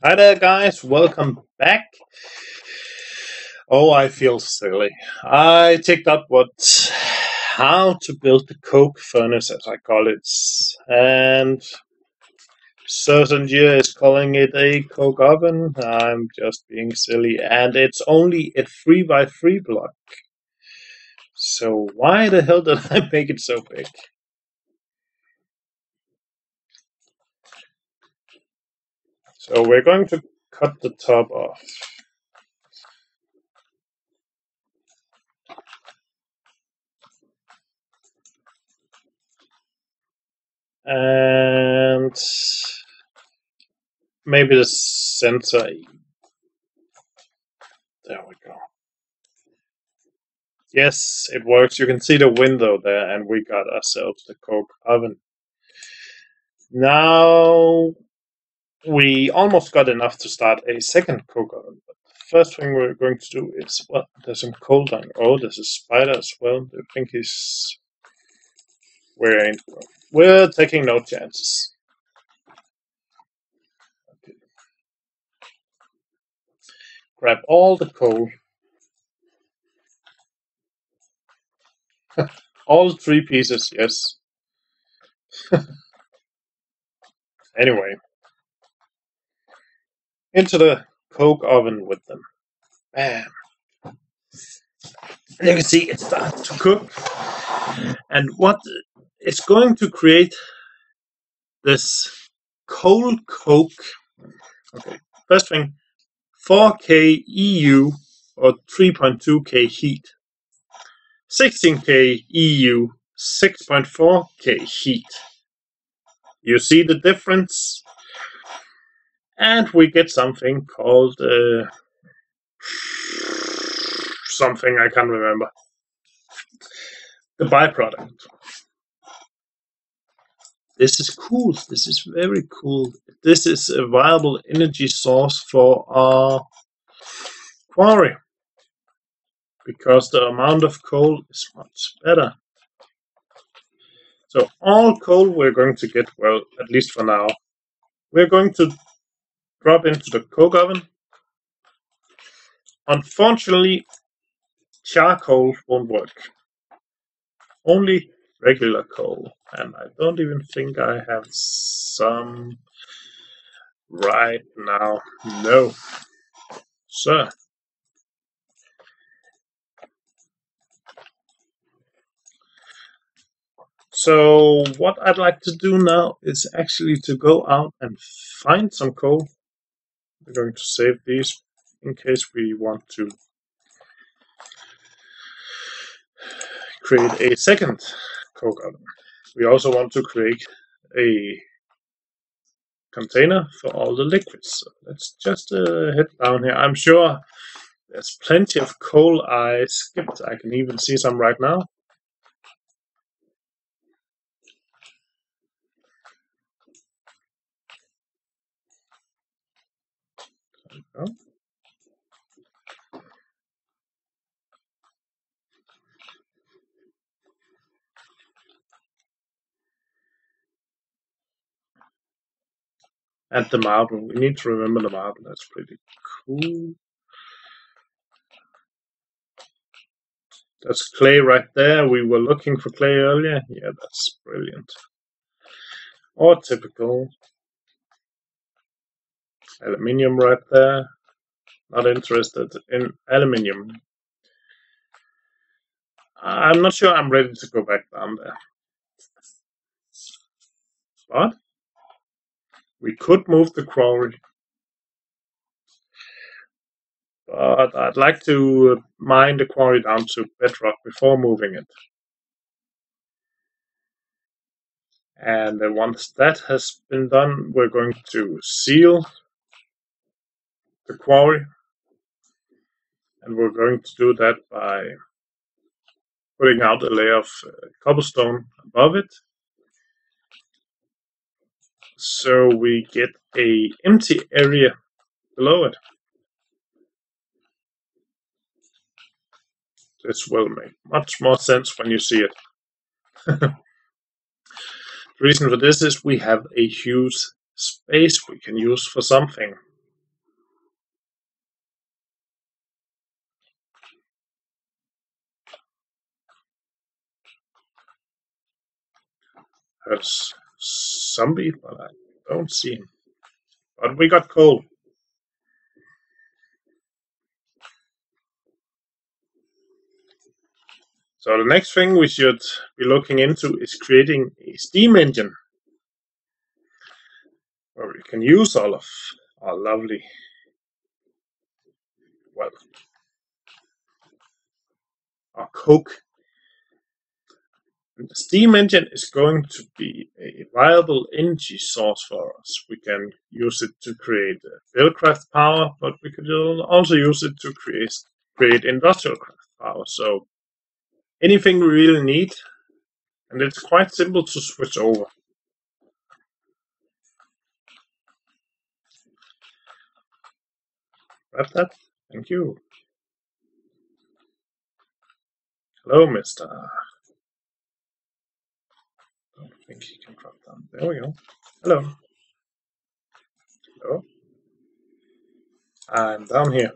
Hi there, guys. Welcome back. Oh, I feel silly. I checked up how to build the coke furnace, as I call it, and certain year is calling it a coke oven. I'm just being silly, and it's only a 3x3 block. So why the hell did I make it so big? So we're going to cut the top off. And maybe the center. There we go. Yes, it works. You can see the window there, and we got ourselves the coke oven. Now we almost got enough to start a second coke oven. But the first thing we're going to do is, well, there's some coal down. Oh, there's a spider as well. I think he's. We're taking no chances. Okay. Grab all the coal. All 3 pieces, yes. Anyway. Into the coke oven with them. Bam. And you can see it starts to cook. And what it's going to create this coal coke. Okay, first thing, 4K EU or 3.2K heat. 16K EU, 6.4K heat. You see the difference? And we get something called something I can't remember. The byproduct. This is cool. This is very cool. This is a viable energy source for our quarry, because the amount of coal is much better. So all coal we're going to get, well, at least for now, we're going to drop into the coke oven. Unfortunately, charcoal won't work. Only regular coal. And I don't even think I have some right now. No, sir. So what I'd like to do now is actually to go out and find some coal. We're going to save these in case we want to create a second coke oven. We also want to create a container for all the liquids. So let's just head down here. I'm sure there's plenty of coal I skipped. I can even see some right now. There we go. And the marble. We need to remember the marble. That's pretty cool. That's clay right there. We were looking for clay earlier. Yeah, that's brilliant. Or typical. Aluminium right there. Not interested in aluminium. I'm not sure I'm ready to go back down there. But we could move the quarry. But I'd like to mine the quarry down to bedrock before moving it. And then once that has been done, we're going to seal the quarry. And we're going to do that by putting out a layer of cobblestone above it. So we get an empty area below it. This will make much more sense when you see it. The reason for this is we have a huge space we can use for something. Heard zombie, but I don't see him. But we got coal. So the next thing we should be looking into is creating a steam engine where we can use all of our lovely, well, our coke. And the steam engine is going to be a viable energy source for us. We can use it to create buildcraft power, but we could also use it to create industrial craft power. So anything we really need, and it's quite simple to switch over. Grab that. Thank you. Hello, mister. I don't think he can drop down. There we go. Hello. Hello. I'm down here.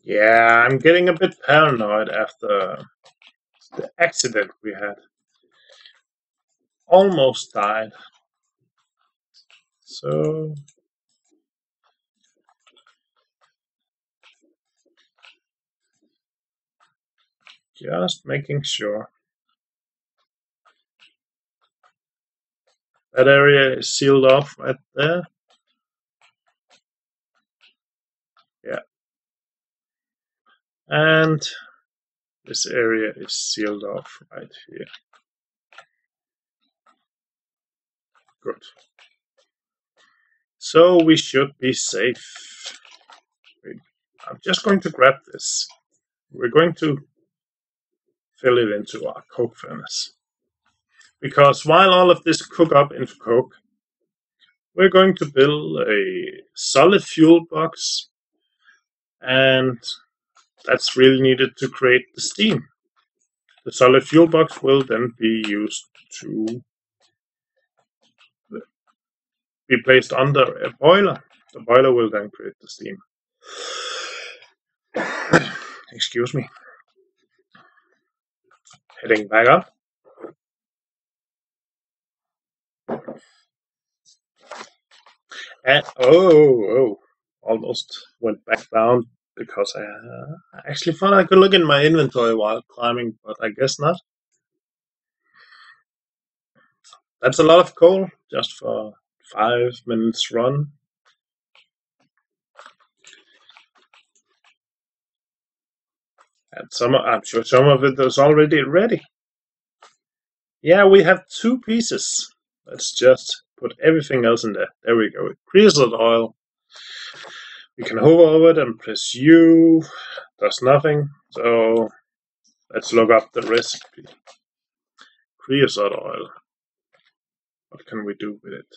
Yeah, I'm getting a bit paranoid after the accident we had. Almost died. So just making sure. That area is sealed off right there. Yeah. And this area is sealed off right here. Good. So we should be safe. I'm just going to grab this. We're going to fill it into our coke furnace. Because while all of this cook up into coke, we're going to build a solid fuel box, and that's really needed to create the steam. The solid fuel box will then be used to be placed under a boiler. The boiler will then create the steam. Excuse me. Heading back up. And almost went back down because I actually thought I could look in my inventory while climbing, but I guess not. That's a lot of coal just for 5 minutes run. And I'm sure some of it is already ready. Yeah, we have 2 pieces. Let's just put everything else in there. There we go. Creosote oil. We can hover over it and press U. Does nothing. So let's look up the recipe. Creosote oil. What can we do with it?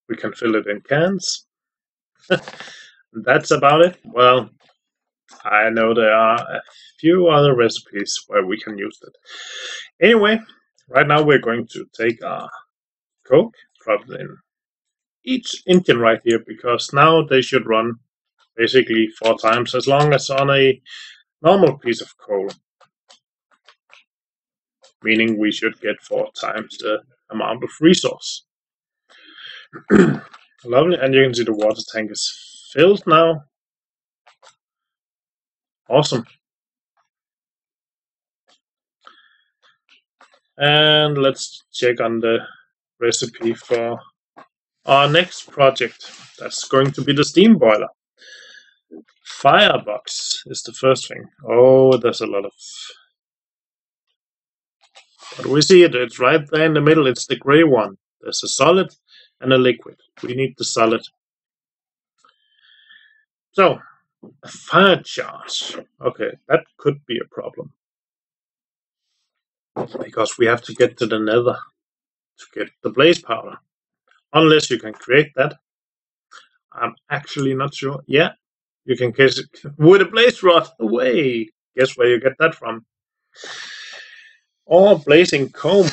We can fill it in cans. That's about it. Well, I know there are a few other recipes where we can use it. Anyway, right now we're going to take our coke, drop it in each engine right here, because now they should run basically 4 times as long as on a normal piece of coal. Meaning we should get 4 times the amount of resource. Lovely, and you can see the water tank is filled now. Awesome. And let's check on the recipe for our next project. That's going to be the steam boiler. Firebox is the first thing. Oh, there's a lot of... But we see it, it's right there in the middle, it's the gray one. There's a solid and a liquid. We need the solid. So, a fire charge. Okay, that could be a problem. Because we have to get to the nether to get the blaze powder. Unless you can create that. I'm actually not sure. Yeah, you can case it with a blaze rod away. Guess where you get that from? Or blazing comb.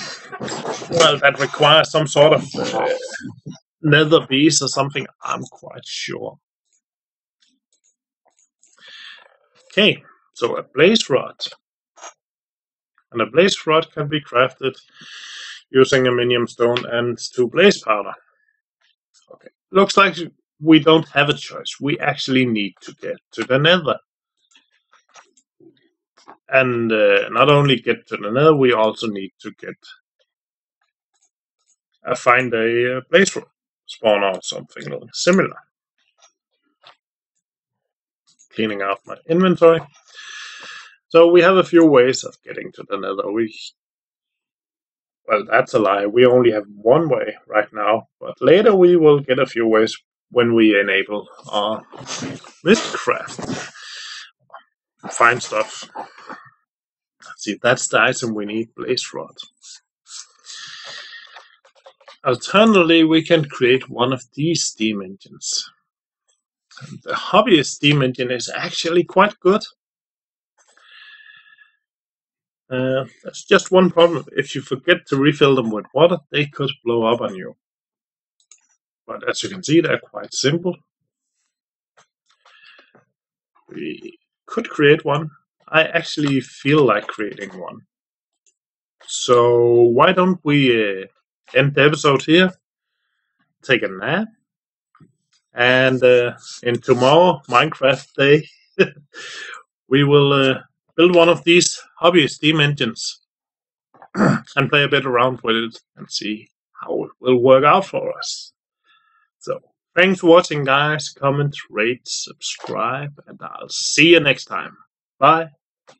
Well, that requires some sort of nether bees or something. I'm quite sure. Okay, so a blaze rod. And a blaze rod can be crafted using aluminium stone and 2 blaze powder. Okay, looks like we don't have a choice. We actually need to get to the nether. And not only get to the nether, we also need to find a blaze rod spawner or something similar. Cleaning out my inventory. So we have a few ways of getting to the nether. Well, that's a lie. We only have one way right now, but later we will get a few ways when we enable our mistcraft. Find stuff. Let's see, that's the item we need, blaze rod. Alternatively, we can create one of these steam engines. And the hobbyist steam engine is actually quite good. There's just one problem. If you forget to refill them with water, they could blow up on you. But as you can see, they're quite simple. We could create one. I actually feel like creating one. So why don't we end the episode here, take a nap, and in tomorrow, Minecraft Day, we will build one of these hobby steam engines and play a bit around with it and see how it will work out for us. So, thanks for watching, guys. Comment, rate, subscribe, and I'll see you next time. Bye.